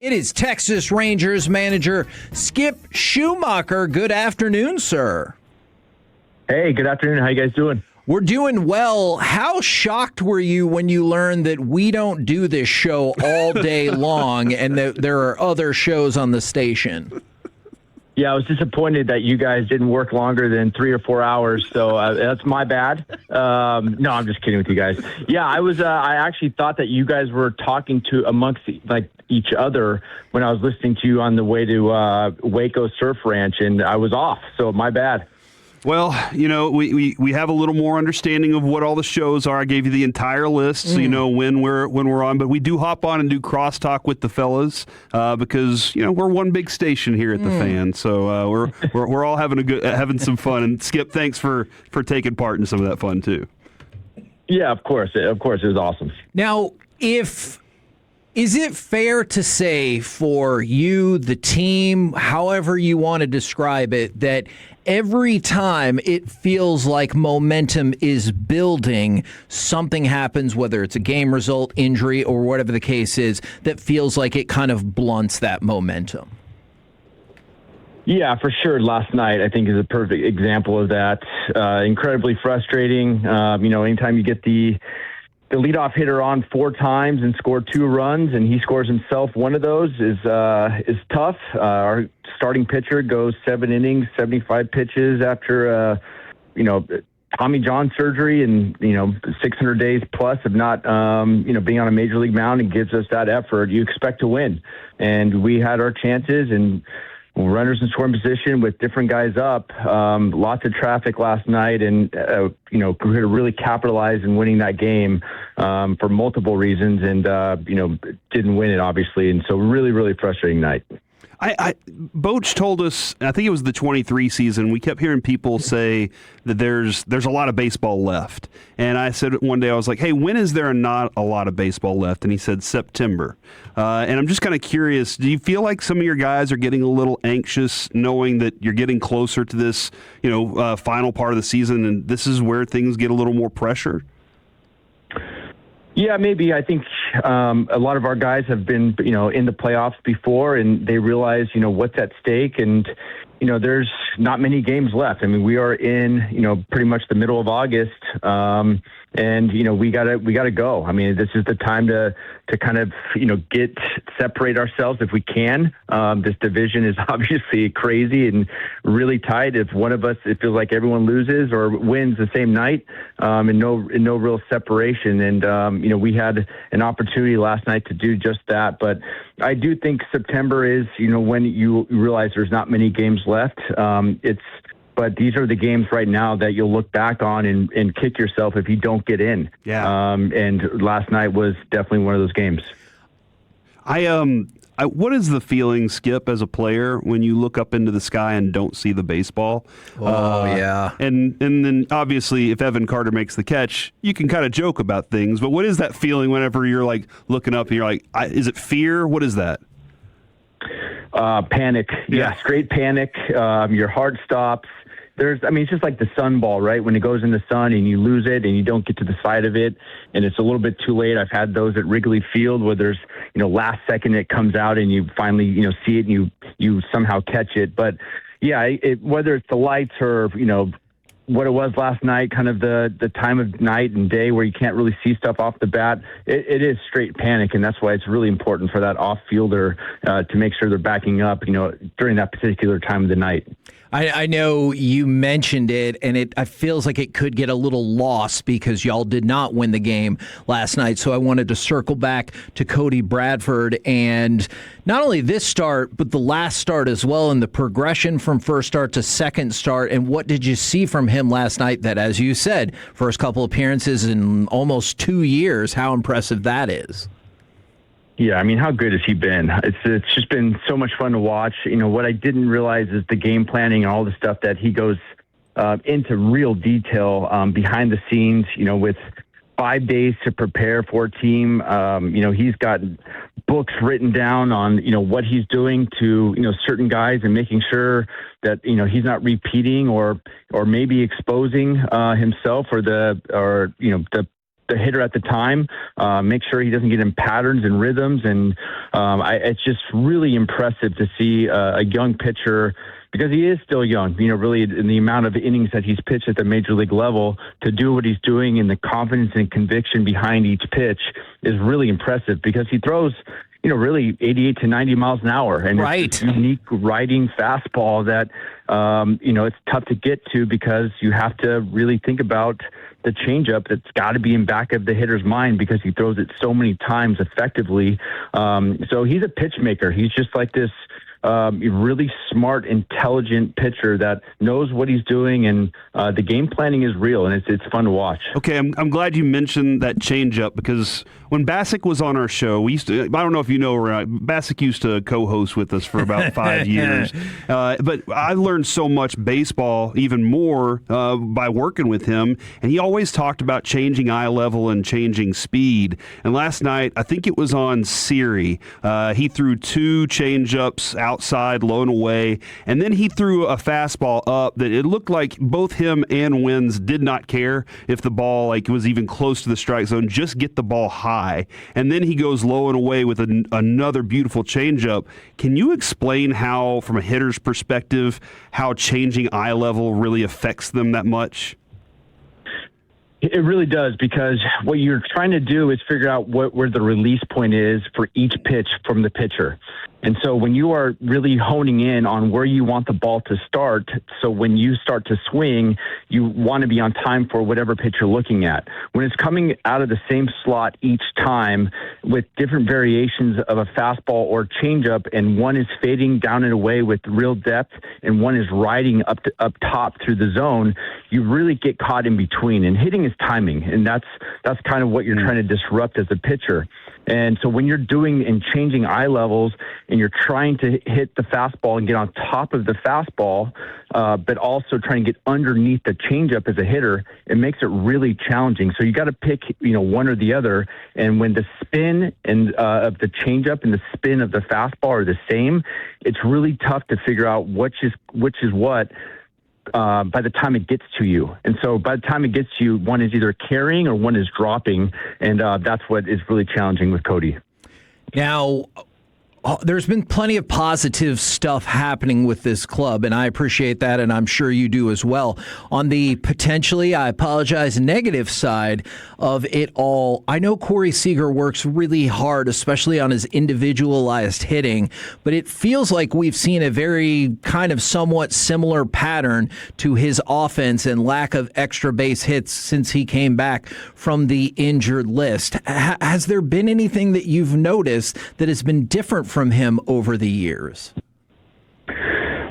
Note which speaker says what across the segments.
Speaker 1: It is Texas Rangers manager Skip Schumaker. Good afternoon, sir.
Speaker 2: Hey, good afternoon. How you guys doing?
Speaker 1: We're doing well. How shocked were you when you learned that we don't do this show all day long and that there are other shows on the station?
Speaker 2: Yeah, I was disappointed that you guys didn't work longer than 3 or 4 hours, so that's my bad. No, I'm just kidding with you guys. Yeah, I actually thought that you guys were talking to amongst each other when I was listening to you on the way to Waco Surf Ranch, and I was off, so my bad.
Speaker 3: Well, we have a little more understanding of what all the shows are. I gave you the entire list, so you know when we're on. But we do hop on and do crosstalk with the fellas because we're one big station here at the Fan. So we're all having some fun. And Skip, thanks for taking part in some of that fun too.
Speaker 2: Yeah, of course, it was awesome.
Speaker 1: Now, is it fair to say for you, the team, however you want to describe it, that every time it feels like momentum is building, something happens, whether it's a game result, injury, or whatever the case is, that feels like it kind of blunts that momentum?
Speaker 2: Yeah, for sure. Last night, I think, is a perfect example of that. Incredibly frustrating. Anytime you get the leadoff hitter on 4 times and score 2 runs, and he scores himself one of those is tough. Our starting pitcher goes 7 innings, 75 pitches after Tommy John surgery and 600 days plus of not being on a major league mound, and gives us that effort. You expect to win, and we had our chances and runners in scoring position with different guys up. Lots of traffic last night, and we could really capitalize in winning that game for multiple reasons, and didn't win it obviously, and so really, really frustrating night.
Speaker 3: Boach told us, I think it was the 23 season, we kept hearing people say that there's a lot of baseball left. And I said one day, I was like, hey, when is there not a lot of baseball left? And he said September. And I'm just kind of curious, do you feel like some of your guys are getting a little anxious knowing that you're getting closer to this, final part of the season, and this is where things get a little more pressure?
Speaker 2: Yeah, maybe. I think a lot of our guys have been, in the playoffs before, and they realize, what's at stake, and, there's not many games left. I mean, we are in, pretty much the middle of August, and we gotta go. I mean, this is the time to kind of separate ourselves if we can. This division is obviously crazy and really tight. If one of us, it feels like everyone loses or wins the same night, and no real separation. And we had an opportunity last night to do just that. But I do think September is when you realize there's not many games left. But these are the games right now that you'll look back on and kick yourself if you don't get in.
Speaker 3: Yeah.
Speaker 2: And last night was definitely one of those games.
Speaker 3: What is the feeling, Skip, as a player when you look up into the sky and don't see the baseball?
Speaker 1: Yeah.
Speaker 3: And then obviously if Evan Carter makes the catch, you can kind of joke about things. But what is that feeling whenever you're like looking up and you're like, is it fear? What is that?
Speaker 2: Panic. Yeah, straight panic. Your heart stops. It's just like the sun ball, right? When it goes in the sun and you lose it and you don't get to the side of it and it's a little bit too late. I've had those at Wrigley Field where there's, last second it comes out and you finally, see it and you somehow catch it. But yeah, whether it's the lights or, what it was last night, kind of the time of night and day where you can't really see stuff off the bat, it is straight panic, and that's why it's really important for that off-fielder to make sure they're backing up, during that particular time of the night.
Speaker 1: I know you mentioned it, and it feels like it could get a little lost because y'all did not win the game last night. So I wanted to circle back to Cody Bradford and not only this start, but the last start as well, and the progression from first start to second start. And what did you see from him last night that, as you said, first couple appearances in almost 2 years, how impressive that is?
Speaker 2: Yeah, I mean, how good has he been? It's just been so much fun to watch. What I didn't realize is the game planning and all the stuff that he goes into real detail behind the scenes, with 5 days to prepare for a team. He's got books written down on, what he's doing to, certain guys and making sure that, he's not repeating or maybe exposing himself or the the hitter at the time, make sure he doesn't get in patterns and rhythms. And it's just really impressive to see a young pitcher, because he is still young, really in the amount of innings that he's pitched at the major league level, to do what he's doing and the confidence and conviction behind each pitch is really impressive, because he throws, really 88 to 90 miles an hour. And It's a unique riding fastball that, it's tough to get to, because you have to really think about the changeup that's got to be in back of the hitter's mind, because he throws it so many times effectively. So he's a pitch maker. He's just like this really smart, intelligent pitcher that knows what he's doing, and the game planning is real, and it's fun to watch.
Speaker 3: Okay, I'm glad you mentioned that changeup, because when Bassick was on our show, I don't know if you know, Bassick used to co-host with us for about 5 years, but I learned so much baseball, even more, by working with him, and he always talked about changing eye level and changing speed. And last night, I think it was on Siri, he threw 2 changeups outside, low and away, and then he threw a fastball up that it looked like both him and Wins did not care if the ball was even close to the strike zone, just get the ball high. And then he goes low and away with another beautiful changeup. Can you explain how, from a hitter's perspective, how changing eye level really affects them that much?
Speaker 2: It really does, because what you're trying to do is figure out where the release point is for each pitch from the pitcher. And so when you are really honing in on where you want the ball to start, so when you start to swing, you want to be on time for whatever pitch you're looking at. When it's coming out of the same slot each time with different variations of a fastball or changeup, and one is fading down and away with real depth, and one is riding up top through the zone, you really get caught in between. And hitting is timing, and that's kind of what you're trying to disrupt as a pitcher. And so when you're doing and changing eye levels, and you're trying to hit the fastball and get on top of the fastball, but also trying to get underneath the changeup as a hitter, it makes it really challenging. So you got to pick, one or the other. And when the spin and of the changeup and the spin of the fastball are the same, it's really tough to figure out which is what. By the time it gets to you. And so by the time it gets to you, one is either carrying or one is dropping, and that's what is really challenging with Cody.
Speaker 1: Now, there's been plenty of positive stuff happening with this club, and I appreciate that, and I'm sure you do as well. On the potentially, I apologize, negative side of it all, I know Corey Seager works really hard, especially on his individualized hitting, but it feels like we've seen a very kind of somewhat similar pattern to his offense and lack of extra base hits since he came back from the injured list. Has there been anything that you've noticed that has been different from him over the years?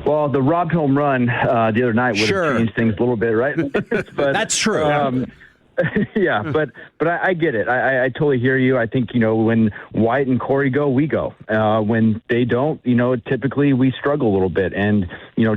Speaker 2: Well, the robbed home run the other night would have changed things a little bit, right? But,
Speaker 1: that's true.
Speaker 2: Yeah, but I get it. I totally hear you. I think, when White and Corey go, we go. When they don't, typically we struggle a little bit. And,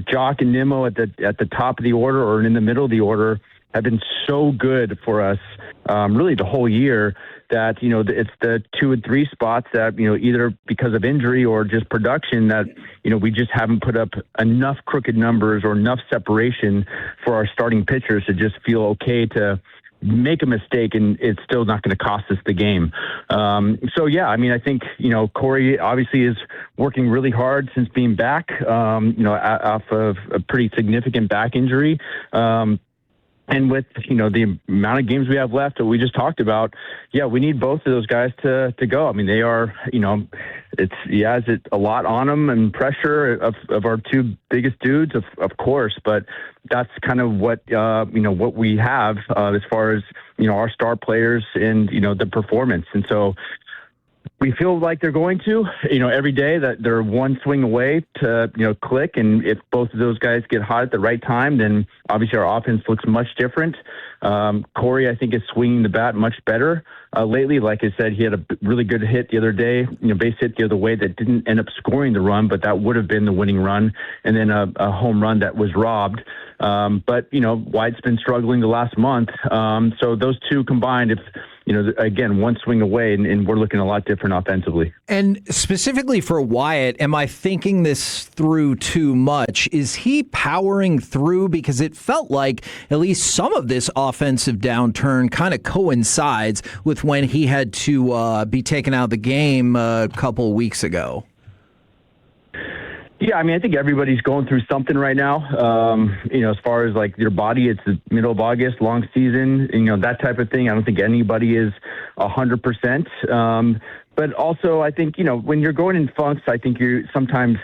Speaker 2: Jock and Nimmo at the top of the order or in the middle of the order have been so good for us really the whole year, that, it's the 2 and 3 spots that, either because of injury or just production that, we just haven't put up enough crooked numbers or enough separation for our starting pitchers to just feel okay to make a mistake, and it's still not going to cost us the game. So, yeah, I think, Corey obviously is working really hard since being back, off of a pretty significant back injury. And with, the amount of games we have left that we just talked about, yeah, we need both of those guys to go. They are, it's a lot on them and pressure of our 2 biggest dudes, of course, but that's kind of what, what we have as far as, our star players and, the performance. And so we feel like they're going to, every day, that they're one swing away to, click. And if both of those guys get hot at the right time, then obviously our offense looks much different. Corey, I think, is swinging the bat much better lately. Like I said, he had a really good hit the other day, base hit the other way that didn't end up scoring the run, but that would have been the winning run. And then a home run that was robbed. But, White's been struggling the last month. So those two combined, again, one swing away, and we're looking a lot different offensively.
Speaker 1: And specifically for Wyatt, am I thinking this through too much? Is he powering through? Because it felt like at least some of this offensive downturn kind of coincides with when he had to be taken out of the game a couple of weeks ago.
Speaker 2: Yeah, I mean, I think everybody's going through something right now. As far as like your body, it's the middle of August, long season, that type of thing. I don't think anybody is 100%. But also, I think, when you're going in funks, I think sometimes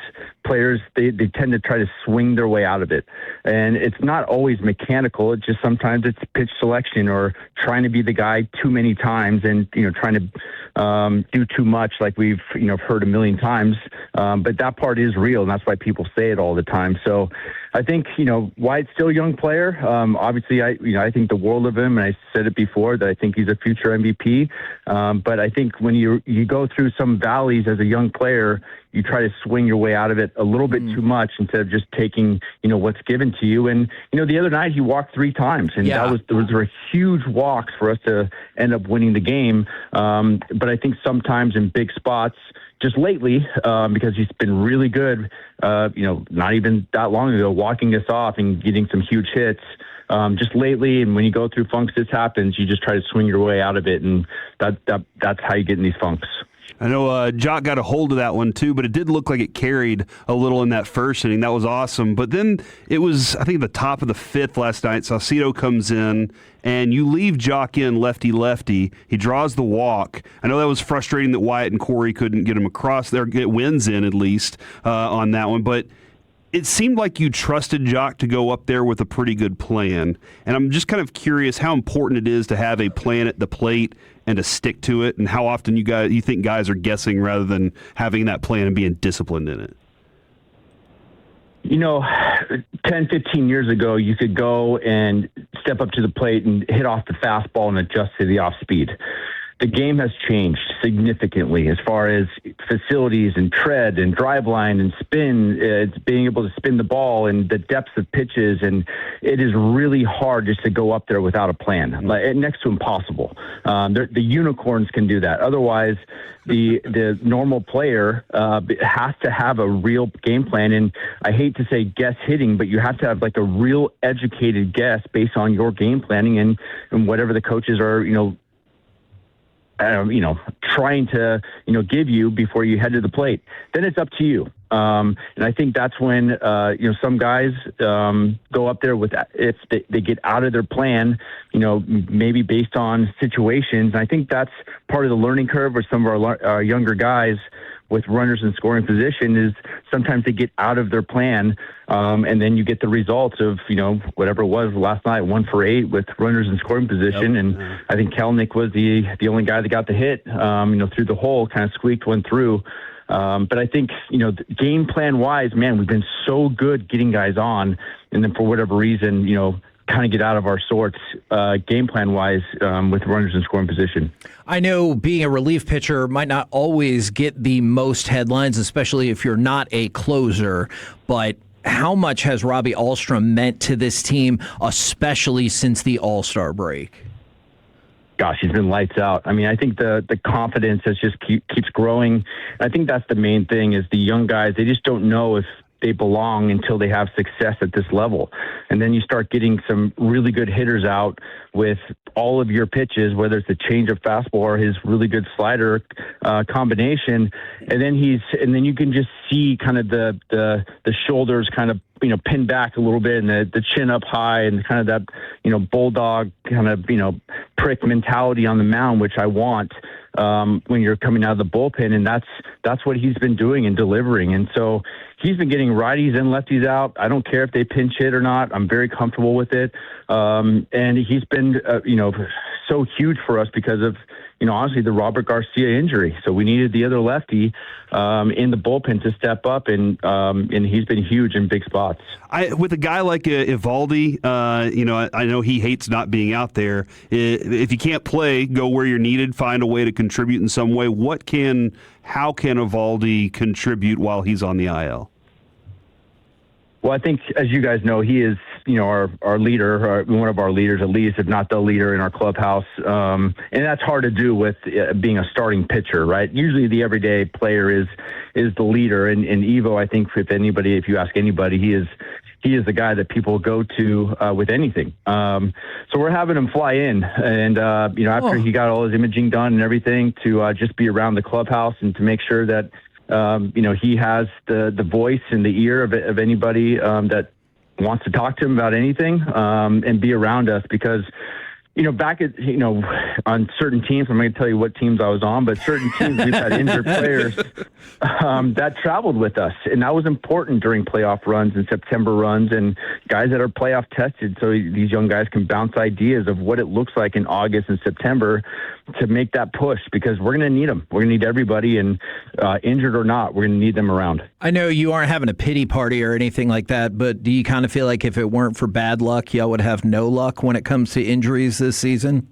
Speaker 2: players, they tend to try to swing their way out of it. And it's not always mechanical. It's just sometimes it's pitch selection or trying to be the guy too many times and, trying to do too much like we've, heard a million times. But that part is real, and that's why people say it all the time. So I think, Wyatt's still a young player. Obviously, I think the world of him, and I said it before that I think he's a future MVP. But I think when you go through some valleys as a young player, you try to swing your way out of it a little bit too much instead of just taking, what's given to you. And, the other night he walked 3 times, and those were huge walks for us to end up winning the game. But I think sometimes in big spots, just lately, because he's been really good, not even that long ago, walking us off and getting some huge hits. Just lately, and when you go through funks, this happens. You just try to swing your way out of it, and that's how you get in these funks.
Speaker 3: I know Jock got a hold of that one too, but it did look like it carried a little in that first inning. That was awesome. But then it was, I think, the top of the 5th last night. Saucedo comes in, and you leave Jock in lefty-lefty. He draws the walk. I know that was frustrating that Wyatt and Corey couldn't get him across there, get wins in at least on that one. But it seemed like you trusted Jock to go up there with a pretty good plan. And I'm just kind of curious how important it is to have a plan at the plate and to stick to it, and how often you think guys are guessing rather than having that plan and being disciplined in it.
Speaker 2: 10, 15 years ago, you could go and step up to the plate and hit off the fastball and adjust to the off speed. The game has changed significantly as far as facilities and tread and drive line and spin. It's being able to spin the ball and the depths of pitches, and it is really hard just to go up there without a plan. Next to impossible. The unicorns can do that. Otherwise, the normal player has to have a real game plan. And I hate to say guess hitting, but you have to have like a real educated guess based on your game planning and whatever the coaches are, trying to, give you before you head to the plate. Then it's up to you. And I think that's when, some guys go up there with, if they get out of their plan, maybe based on situations. And I think that's part of the learning curve with some of our younger guys with runners in scoring position is sometimes they get out of their plan, and then you get the results of, whatever it was last night, 1 for 8 with runners in scoring position. Yep. And I think Kelenic was the only guy that got the hit, through the hole, kind of squeaked one through. But I think, game plan wise, man, we've been so good getting guys on, and then for whatever reason, kind of get out of our sorts game plan wise with runners in scoring position.
Speaker 1: I know being a relief pitcher might not always get the most headlines, especially if you're not a closer, but how much has Robbie Ahlstrom meant to this team, especially since the All-Star break?
Speaker 2: Gosh, he's been lights out. I mean, I think the confidence has just keeps growing. I think that's the main thing is the young guys, they just don't know if they belong until they have success at this level. And then you start getting some really good hitters out with all of your pitches, whether it's a change of fastball or his really good slider combination. And then you can just see kind of the shoulders kind of, pin back a little bit and the chin up high and kind of that, bulldog kind of, prick mentality on the mound, which I want when you're coming out of the bullpen. And that's what he's been doing and delivering. And so he's been getting righties and lefties out. I don't care if they pinch hit or not. I'm very comfortable with it. And he's been, so huge for us because of, honestly, the Robert Garcia injury. So we needed the other lefty in the bullpen to step up, and he's been huge in big spots.
Speaker 3: With a guy like Evaldi, I know he hates not being out there. If you can't play, go where you're needed, find a way to contribute in some way. How can Evaldi contribute while he's on the IL?
Speaker 2: Well, I think, as you guys know, he is, our leader, one of our leaders at least, if not the leader in our clubhouse. And that's hard to do with being a starting pitcher, right? Usually the everyday player is the leader. And Evo, I think, if you ask anybody, he is the guy that people go to with anything. So we're having him fly in, and after he got all his imaging done and everything, to just be around the clubhouse and to make sure that he has the voice and the ear of anybody that wants to talk to him about anything, and be around us, because back at, on certain teams, I'm not going to tell you what teams I was on, but certain teams, we've had injured players that traveled with us. And that was important during playoff runs and September runs, and guys that are playoff tested. So these young guys can bounce ideas of what it looks like in August and September to make that push, because we're going to need them. We're going to need everybody, and injured or not, we're going to need them around.
Speaker 1: I know you aren't having a pity party or anything like that, but do you kind of feel like if it weren't for bad luck, y'all would have no luck when it comes to injuries this season?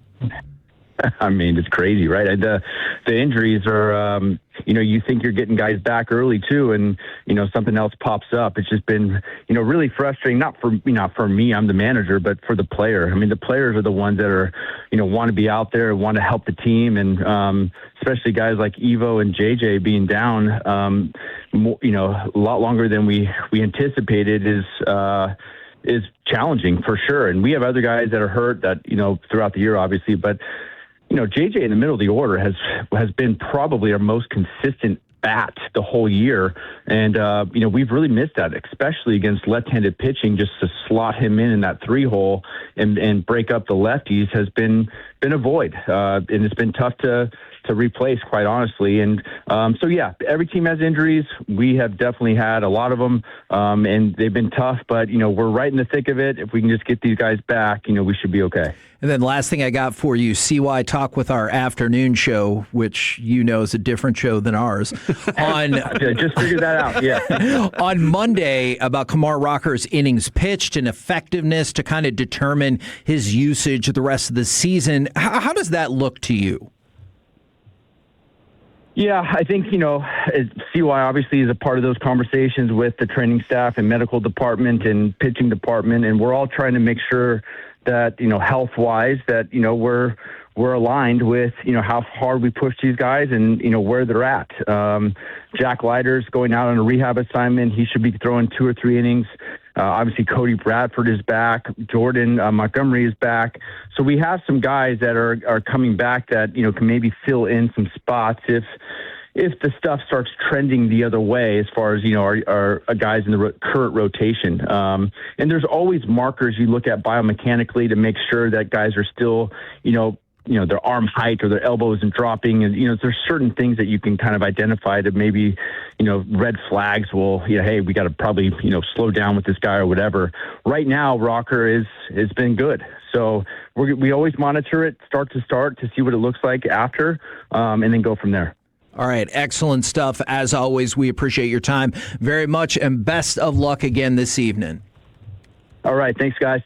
Speaker 2: I mean, it's crazy, right? The injuries are, you think you're getting guys back early too, and something else pops up. It's just been, really frustrating. Not for me, I'm the manager, but for the player. I mean, the players are the ones that are, want to be out there, want to help the team, and especially guys like Evo and JJ being down, a lot longer than we anticipated is challenging for sure. And we have other guys that are hurt that, throughout the year, obviously, but JJ in the middle of the order has been probably our most consistent bat the whole year. And, we've really missed that, especially against left-handed pitching. Just to slot him in that 3-hole and break up the lefties has been a void. And it's been tough to replace, quite honestly. And every team has injuries. We have definitely had a lot of them, and they've been tough, but, we're right in the thick of it. If we can just get these guys back, we should be okay.
Speaker 1: And then last thing I got for you, CY Talk with our afternoon show, which is a different show than ours.
Speaker 2: Just figured that out, yeah.
Speaker 1: On Monday, about Kumar Rocker's innings pitched and effectiveness to kind of determine his usage the rest of the season. How does that look to you?
Speaker 2: Yeah, I think, CY obviously is a part of those conversations with the training staff and medical department and pitching department, and we're all trying to make sure that, health-wise, that, we're aligned with, how hard we push these guys and, where they're at. Jack Leiter's going out on a rehab assignment. He should be throwing 2 or 3 innings. Obviously, Cody Bradford is back. Jordan Montgomery is back. So we have some guys that are coming back that, can maybe fill in some spots if the stuff starts trending the other way, as far as, our guys in the current rotation. And there's always markers you look at biomechanically to make sure that guys are still, their arm height or their elbow isn't dropping. And, there's certain things that you can kind of identify that maybe, red flags will, hey, we got to probably, slow down with this guy or whatever. Right now, Rocker has been good. So we always monitor it start to see what it looks like after, and then go from there.
Speaker 1: All right. Excellent stuff. As always, we appreciate your time very much, and best of luck again this evening.
Speaker 2: All right. Thanks, guys.